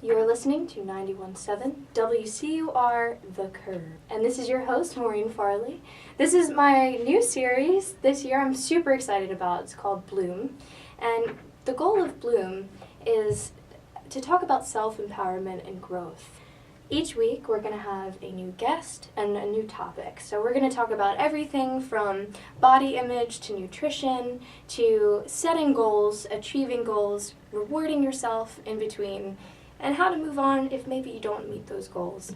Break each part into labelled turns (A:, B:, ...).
A: You are listening to 91.7 WCUR The Curve. And this is your host, Maureen Farley. This is my new series this year I'm super excited about. It's called Bloom. And the goal of Bloom is to talk about self-empowerment and growth. Each week we're going to have a new guest and a new topic. So we're going to talk about everything from body image to nutrition to setting goals, achieving goals, rewarding yourself in between, and how to move on if maybe you don't meet those goals.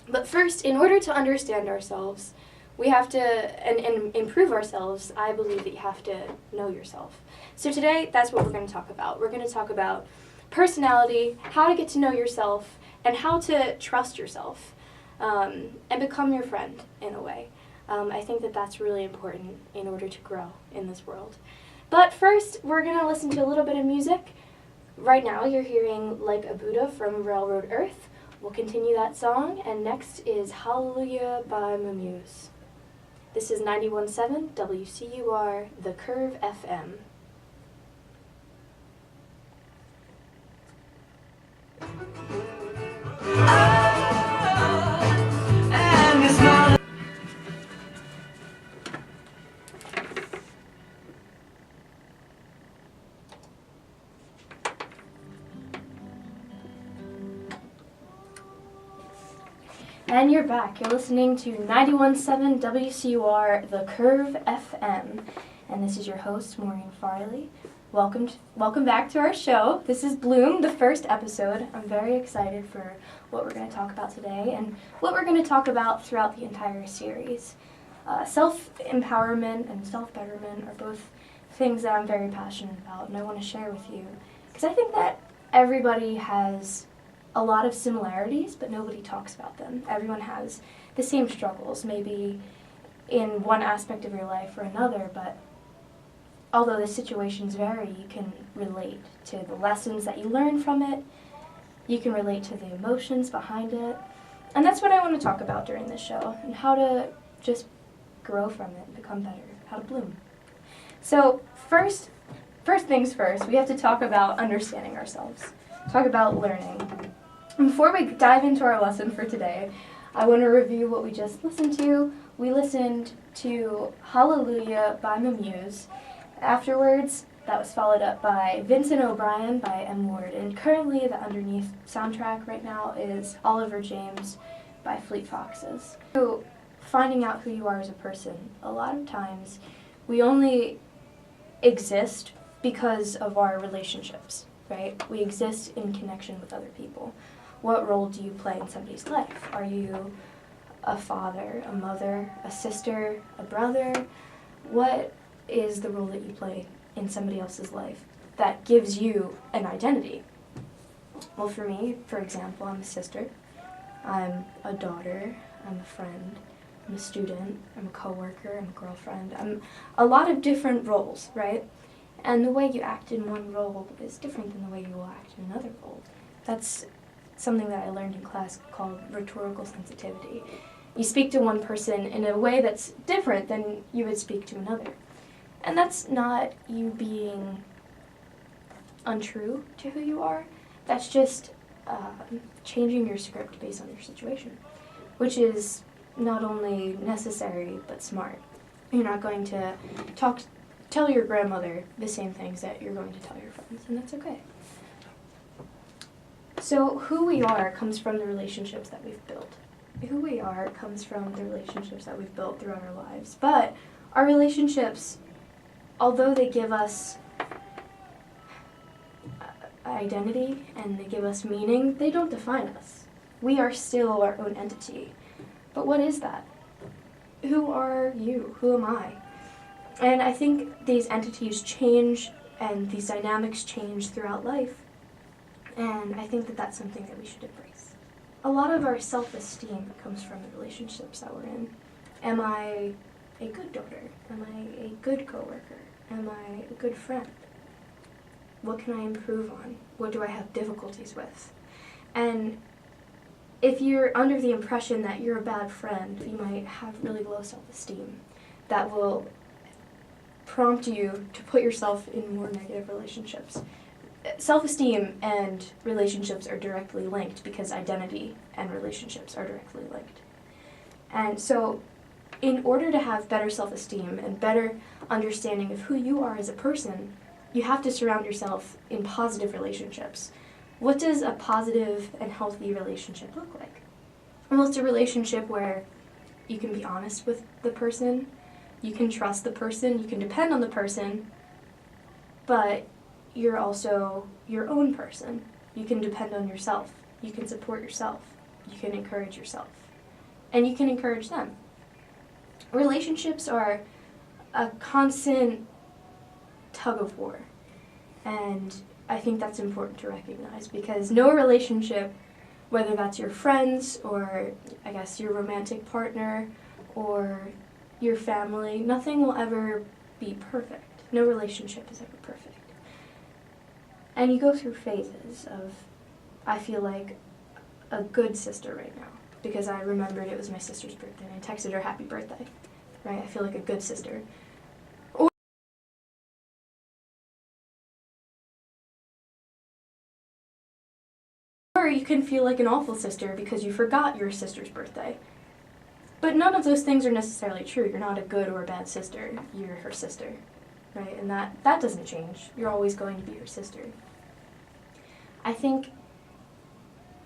A: But first, in order to understand ourselves, we have to, and improve ourselves, I believe that you have to know yourself. So today, that's what we're going to talk about. We're going to talk about personality, how to get to know yourself, and how to trust yourself, and become your friend in a way. I think that that's really important in order to grow in this world. But first, we're going to listen to a little bit of music. Right now, you're hearing Like a Buddha from Railroad Earth. We'll continue that song, and next is Hallelujah by Muse. This is 91.7 WCUR, The Curve FM. And you're back. You're listening to 91.7 WCUR, The Curve FM. And this is your host, Maureen Farley. Welcome back to our show. This is Bloom, the first episode. I'm very excited for what we're going to talk about today and what we're going to talk about throughout the entire series. Self-empowerment and self-betterment are both things that I'm very passionate about and I want to share with you. Because I think that everybody has a lot of similarities, but nobody talks about them. Everyone has the same struggles, maybe in one aspect of your life or another, but although the situations vary, you can relate to the lessons that you learn from it, you can relate to the emotions behind it, and that's what I want to talk about during this show, and how to just grow from it and become better, how to bloom. So first things first, we have to talk about understanding ourselves, talk about learning. And before we dive into our lesson for today, I want to review what we just listened to. We listened to Hallelujah by Muse. Afterwards, that was followed up by Vincent O'Brien by M. Ward. And currently, the underneath soundtrack right now is Oliver James by Fleet Foxes. So, finding out who you are as a person, a lot of times we only exist because of our relationships, right? We exist in connection with other people. What role do you play in somebody's life? Are you a father, a mother, a sister, a brother? What is the role that you play in somebody else's life that gives you an identity? Well, for me, for example, I'm a sister. I'm a daughter. I'm a friend. I'm a student. I'm a coworker. I'm a girlfriend. I'm a lot of different roles, right? And the way you act in one role is different than the way you will act in another role. That's something that I learned in class called rhetorical sensitivity. You speak to one person in a way that's different than you would speak to another. And that's not you being untrue to who you are. That's just changing your script based on your situation, which is not only necessary but smart. You're not going to tell your grandmother the same things that you're going to tell your friends, and that's okay. So who we are comes from the relationships that we've built. Who we are comes from the relationships that we've built throughout our lives. But our relationships, although they give us identity and they give us meaning, they don't define us. We are still our own entity. But what is that? Who are you? Who am I? And I think these entities change and these dynamics change throughout life. And I think that that's something that we should embrace. A lot of our self-esteem comes from the relationships that we're in. Am I a good daughter? Am I a good coworker? Am I a good friend? What can I improve on? What do I have difficulties with? And if you're under the impression that you're a bad friend, you might have really low self-esteem. That will prompt you to put yourself in more negative relationships. self-esteem and relationships are directly linked because identity and relationships are directly linked. And so in order to have better self-esteem and better understanding of who you are as a person, you have to surround yourself in positive relationships. What does a positive and healthy relationship look like? Well, it's a relationship where you can be honest with the person, you can trust the person, you can depend on the person, but you're also your own person. You can depend on yourself, you can support yourself, you can encourage yourself, and you can encourage them. Relationships are a constant tug of war, and I think that's important to recognize because no relationship, whether that's your friends or I guess your romantic partner or your family, nothing will ever be perfect. No relationship is ever perfect. And you go through phases of, I feel like a good sister right now because I remembered it was my sister's birthday and I texted her happy birthday, right? I feel like a good sister. Or you can feel like an awful sister because you forgot your sister's birthday. But none of those things are necessarily true. You're not a good or a bad sister. You're her sister, right? And that doesn't change. You're always going to be her sister. I think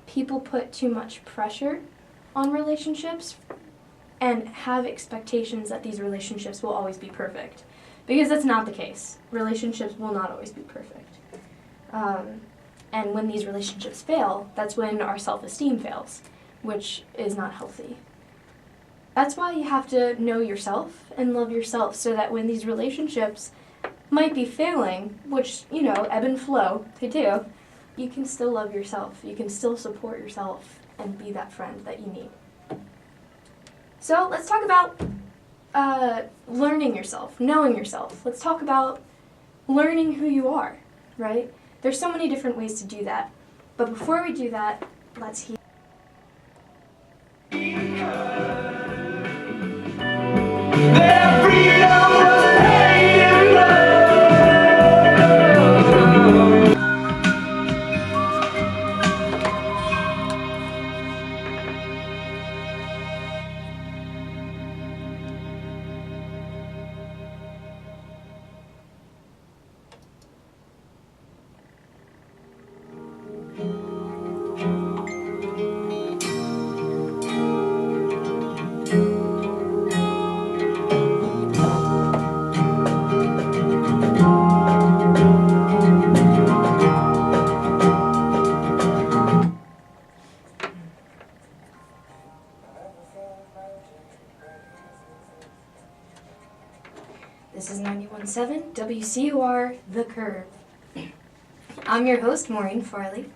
A: people put too much pressure on relationships and have expectations that these relationships will always be perfect. Because that's not the case. Relationships will not always be perfect. And when these relationships fail, that's when our self-esteem fails, which is not healthy. That's why you have to know yourself and love yourself so that when these relationships might be failing, which, you know, ebb and flow, they do, you can still love yourself. You can still support yourself and be that friend that you need. So let's talk about learning yourself, knowing yourself. Let's talk about learning who you are, right? There's so many different ways to do that. But before we do that, let's hear.
B: Their freedom was paid in blood.
A: This is 91.7 WCUR, The Curve. I'm your host, Maureen Farley,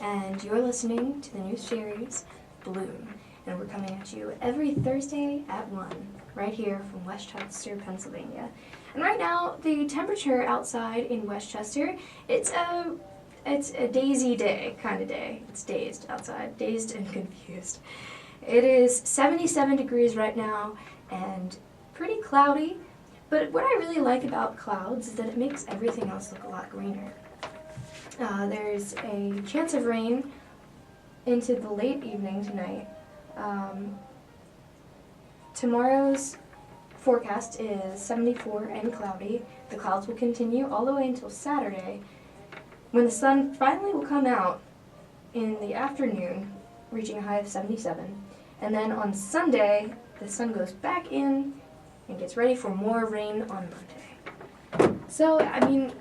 A: and you're listening to the new series, Bloom. And we're coming at you every Thursday at 1, right here from Westchester, Pennsylvania. And right now, the temperature outside in Westchester, it's a daisy day kind of day. It's dazed outside, dazed and confused. It is 77 degrees right now and pretty cloudy. But what I really like about clouds is that it makes everything else look a lot greener. There's a chance of rain into the late evening tonight. Tomorrow's forecast is 74 and cloudy. The clouds will continue all the way until Saturday, when the sun finally will come out in the afternoon, reaching a high of 77. And then on Sunday, the sun goes back in and gets ready for more rain on Monday. So, I mean,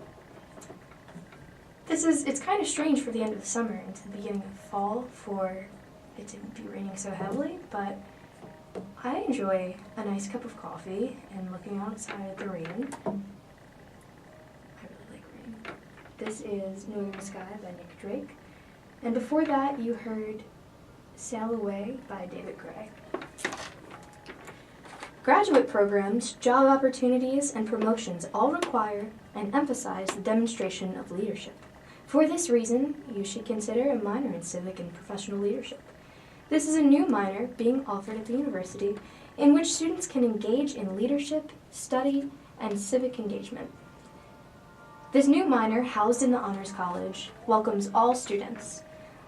A: it's kind of strange for the end of the summer and to the beginning of fall for it to be raining so heavily, but I enjoy a nice cup of coffee and looking outside at the rain. I really like rain. This is Northern Sky by Nick Drake. And before that, you heard Sail Away by David Gray. Graduate programs, job opportunities, and promotions all require and emphasize the demonstration of leadership. For this reason, you should consider a minor in civic and professional leadership. This is a new minor being offered at the university in which students can engage in leadership, study, and civic engagement. This new minor, housed in the Honors College, welcomes all students.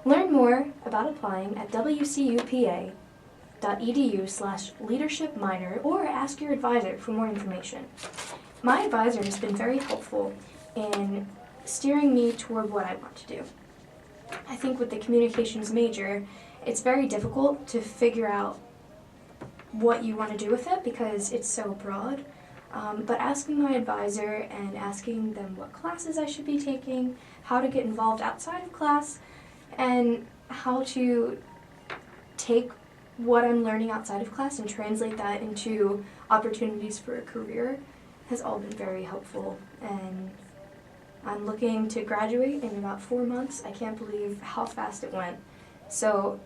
A: Learn more about applying at wcupa.edu/leadership minor or ask your advisor for more information. My advisor has been very helpful in steering me toward what I want to do. I think with the communications major, it's very difficult to figure out what you want to do with it because it's so broad. But asking my advisor and asking them what classes I should be taking, how to get involved outside of class, and how to take what I'm learning outside of class and translate that into opportunities for a career has all been very helpful. And I'm looking to graduate in about 4 months. I can't believe how fast it went. So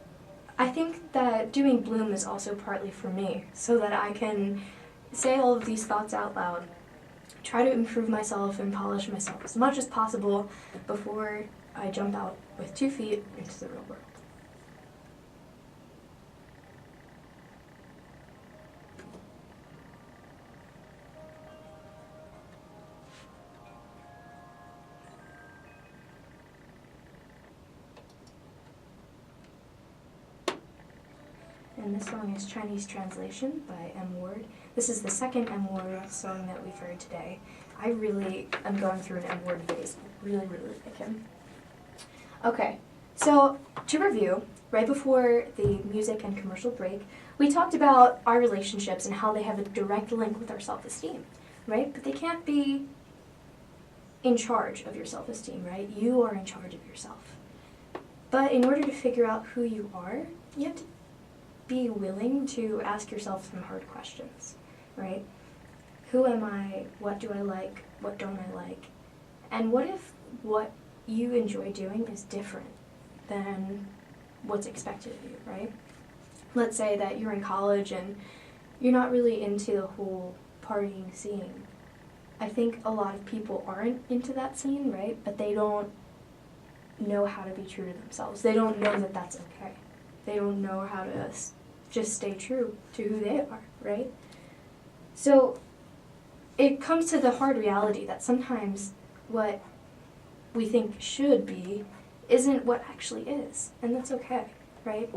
A: I think that doing Bloom is also partly for me, so that I can say all of these thoughts out loud, try to improve myself and polish myself as much as possible before I jump out with 2 feet into the real world. And this song is Chinese Translation by M. Ward. This is the second M. Ward song that we've heard today. I really am going through an M. Ward phase. I really like him. Okay, so to review, right before the music and commercial break, we talked about our relationships and how they have a direct link with our self-esteem, right? But they can't be in charge of your self-esteem, right? You are in charge of yourself. But in order to figure out who you are, you have to be willing to ask yourself some hard questions, right? Who am I? What do I like? What don't I like? And what if what you enjoy doing is different than what's expected of you, right? Let's say that you're in college and you're not really into the whole partying scene. I think a lot of people aren't into that scene, right? But they don't know how to be true to themselves. They don't know that that's okay. They don't know how to just stay true to who they are, right? So it comes to the hard reality that sometimes what we think should be isn't what actually is, and that's okay, right?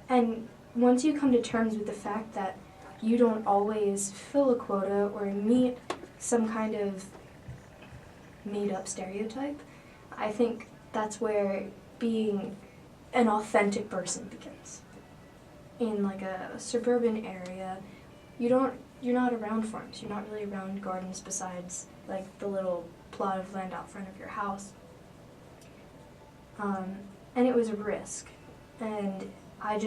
A: And once you come to terms with the fact that you don't always fill a quota or meet some kind of made-up stereotype, I think that's where being an authentic person begins. In like a suburban area, you're not around farms. You're not really around gardens besides like the little plot of land out front of your house. And it was a risk, and I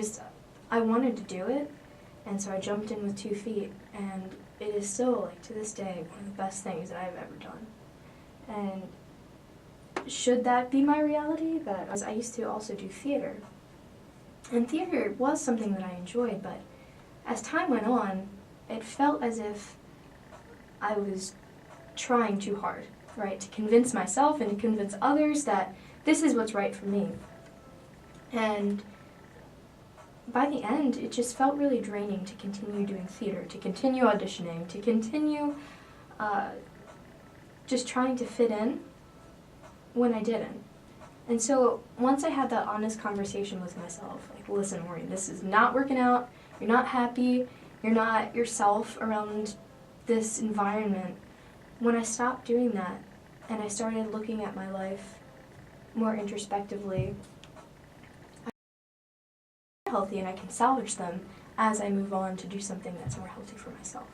A: wanted to do it, and so I jumped in with 2 feet, and it is still, like, to this day, one of the best things that I've ever done. And should that be my reality? That I used to also do theater. And theater was something that I enjoyed, but as time went on, it felt as if I was trying too hard, right? To convince myself and to convince others that this is what's right for me. And by the end, it just felt really draining to continue doing theater, to continue auditioning, to continue just trying to fit in when I didn't. And so once I had that honest conversation with myself, like, listen, Maureen, this is not working out, you're not happy, you're not yourself around this environment. When I stopped doing that and I started looking at my life more introspectively, I'm healthy and I can salvage them as I move on to do something that's more healthy for myself.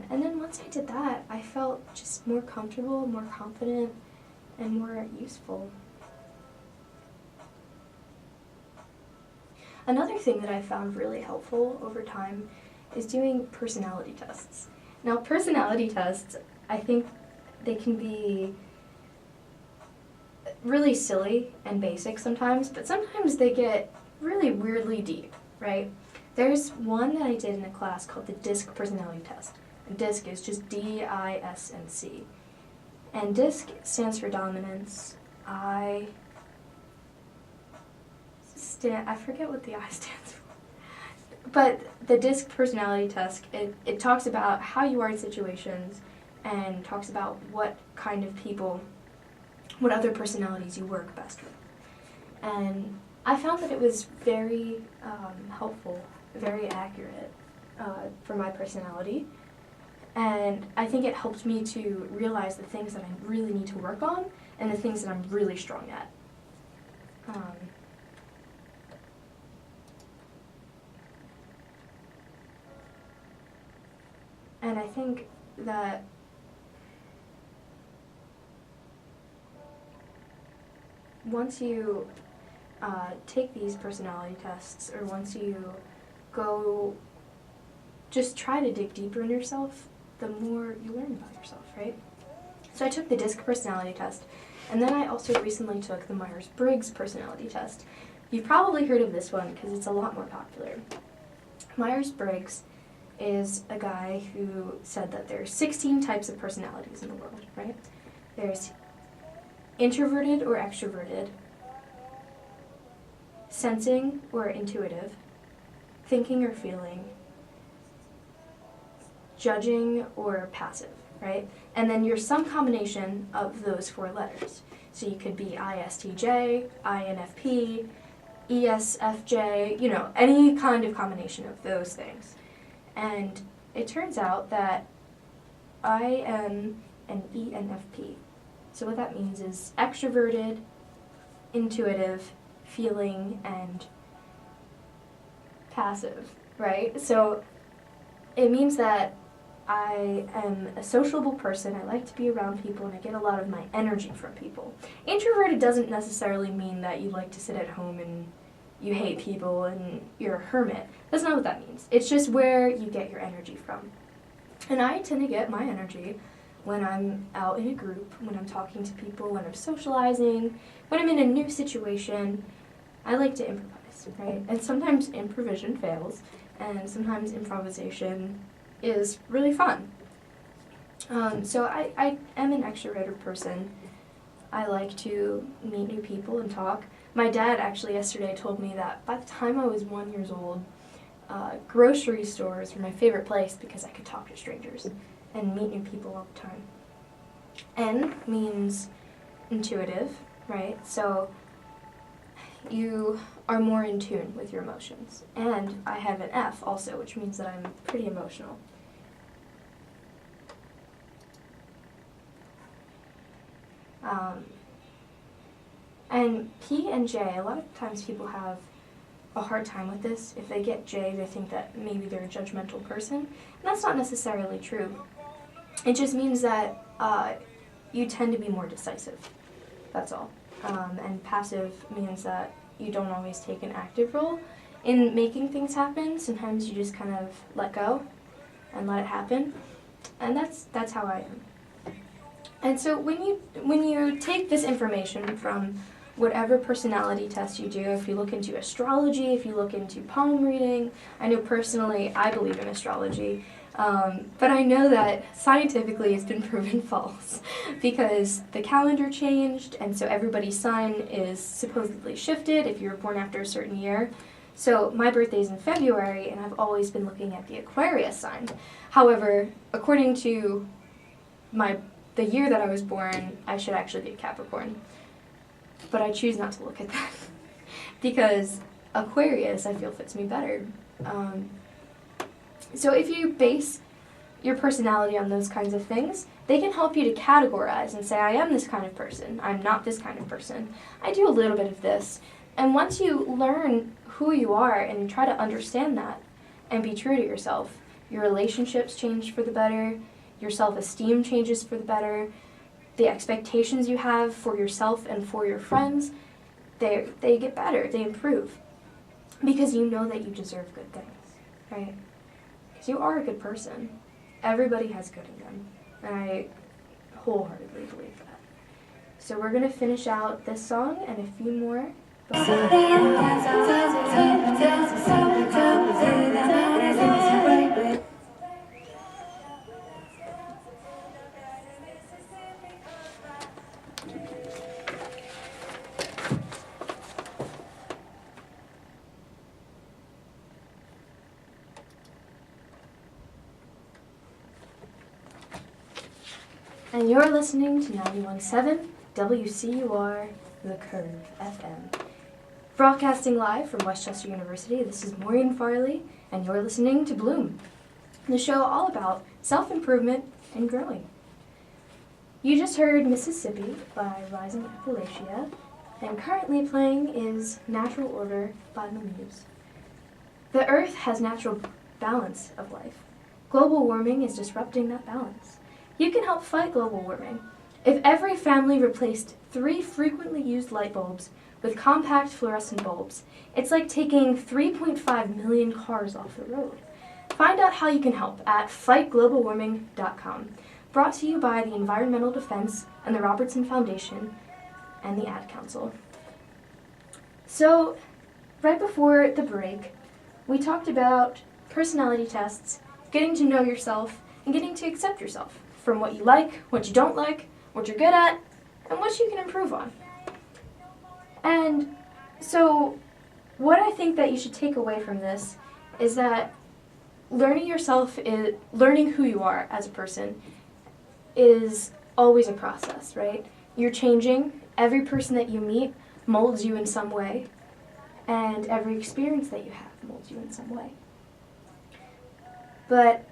A: And then once I did that, I felt just more comfortable, more confident, and more useful. Another thing that I found really helpful over time is doing personality tests. Now, personality tests, I think they can be really silly and basic sometimes, but sometimes they get really weirdly deep, right? There's one that I did in a class called the DISC personality test. And DISC is just D-I-S-N-C. And DISC stands for dominance. I forget what the I stands for. But the DISC personality test, it talks about how you are in situations and talks about what kind of people, what other personalities you work best with. And I found that it was very helpful, very accurate for my personality. And I think it helped me to realize the things that I really need to work on and the things that I'm really strong at. And I think that once you take these personality tests, or once you go just try to dig deeper in yourself, the more you learn about yourself, right? So I took the DISC personality test, and then I also recently took the Myers-Briggs personality test. You've probably heard of this one because it's a lot more popular. Myers-Briggs is a guy who said that there's 16 types of personalities in the world, right? There's introverted or extroverted, sensing or intuitive, thinking or feeling, judging or passive, right? And then you're some combination of those 4 letters. So you could be ISTJ, INFP, ESFJ, you know, any kind of combination of those things. And it turns out that I am an ENFP. So what that means is extroverted, intuitive, feeling, and passive, right? So it means that I am a sociable person. I like to be around people, and I get a lot of my energy from people. Introverted doesn't necessarily mean that you like to sit at home and you hate people and you're a hermit. That's not what that means. It's just where you get your energy from. And I tend to get my energy when I'm out in a group, when I'm talking to people, when I'm socializing, when I'm in a new situation. I like to improvise, right? And sometimes improvisation fails, and sometimes improvisation is really fun. So I am an extroverted person. I like to meet new people and talk. My dad actually yesterday told me that by the time I was 1 year old, grocery stores were my favorite place because I could talk to strangers and meet new people all the time. N means intuitive, right? So you are more in tune with your emotions. And I have an F also, which means that I'm pretty emotional. And P and J, a lot of times people have a hard time with this. If they get J, they think that maybe they're a judgmental person. And that's not necessarily true. It just means that you tend to be more decisive. That's all. And passive means that you don't always take an active role in making things happen. Sometimes you just kind of let go and let it happen. And that's how I am. And so when you take this information from whatever personality test you do, if you look into astrology, if you look into palm reading, I know personally I believe in astrology, but I know that scientifically it's been proven false because the calendar changed, and so everybody's sign is supposedly shifted if you were born after a certain year. So my birthday's in February, and I've always been looking at the Aquarius sign. However, according to the year that I was born, I should actually be a Capricorn. But I choose not to look at that because Aquarius, I feel, fits me better. So if you base your personality on those kinds of things, they can help you to categorize and say, I am this kind of person, I'm not this kind of person. I do a little bit of this. And once you learn who you are and try to understand that and be true to yourself, your relationships change for the better, your self-esteem changes for the better, the expectations you have for yourself and for your friends, they get better, they improve. Because you know that you deserve good things, right? Because you are a good person. Everybody has good in them. And I wholeheartedly believe that. So we're going to finish out this song and a few more. and you're listening to 91.7 WCUR, The Curve FM. Broadcasting live from Westchester University, this is Maureen Farley, and you're listening to Bloom, the show all about self-improvement and growing. You just heard Mississippi by Rising Appalachia, and currently playing is Natural Order by the Muse. The Earth has natural balance of life. Global warming is disrupting that balance. You can help fight global warming. If every family replaced 3 frequently used light bulbs with compact fluorescent bulbs, it's like taking 3.5 million cars off the road. Find out how you can help at fightglobalwarming.com. Brought to you by the Environmental Defense and the Robertson Foundation and the Ad Council. So, right before the break, we talked about personality tests, getting to know yourself, and getting to accept yourself from what you like, what you don't like, what you're good at, and what you can improve on. And so, what I think that you should take away from this is that learning yourself, learning who you are as a person, is always a process, right? You're changing. Every person that you meet molds you in some way, and every experience that you have molds you in some way. But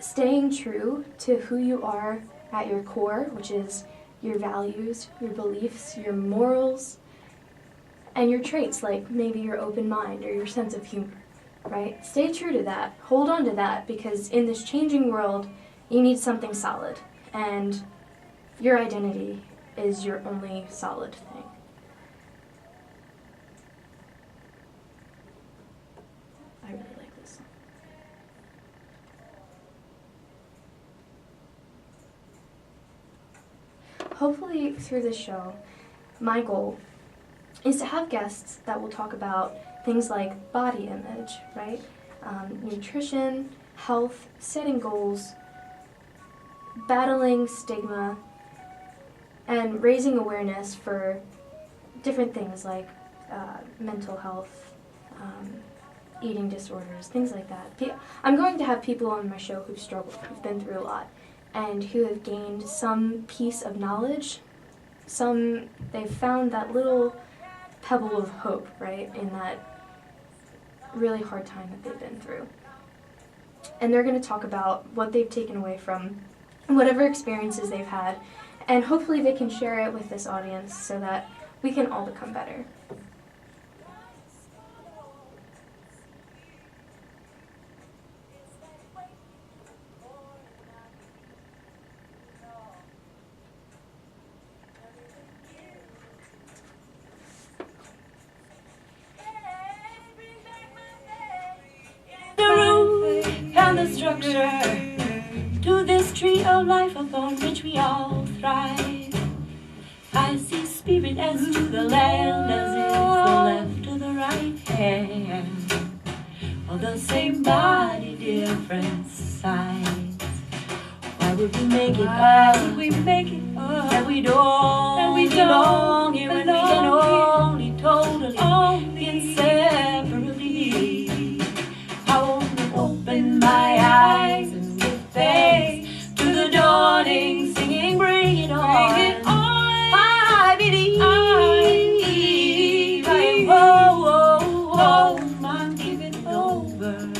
A: staying true to who you are at your core, which is your values, your beliefs, your morals, and your traits, like maybe your open mind or your sense of humor, right? Stay true to that. Hold on to that, because in this changing world, you need something solid, and your identity is your only solid thing. I really like this song. Hopefully through this show, my goal is to have guests that will talk about things like body image, right? Nutrition, health, setting goals, battling stigma, and raising awareness for different things like mental health, eating disorders, things like that. I'm going to have people on my show who've struggled, who've been through a lot, and who have gained some piece of knowledge. They've found that little pebble of hope, right, in that really hard time that they've been through. And they're going to talk about what they've taken away from whatever experiences they've had, and hopefully they can share it with this audience so that we can all become better.
C: And the structure to this tree of life upon which we all thrive. I see spirit as to the land as is the left to the right hand, of the same body, different sides. Why would we make it? Why would we make it? That we don't belong here, and we can only totally be inseparably. I want to open my eyes and give thanks to the dawning, singing, bring it on. Bring it on. I believe, I'm giving over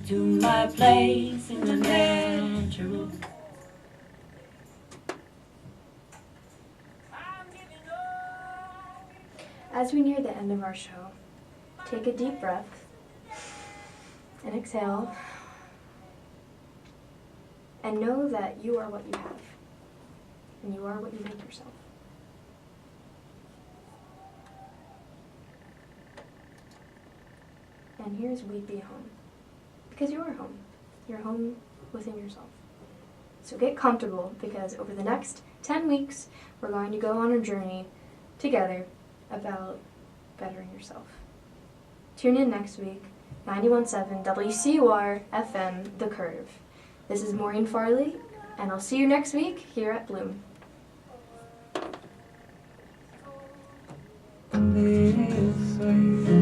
C: to my place in the natural.
A: As we near the end of our show, take a deep breath and exhale, and know that you are what you have, and you are what you make yourself. And here's We'd Be Home, because you are home. You're home within yourself. So get comfortable, because over the next 10 weeks, we're going to go on a journey together about bettering yourself. Tune in next week, 91.7 WCUR FM, The Curve. This is Maureen Farley, and I'll see you next week here at Bloom.
B: This way.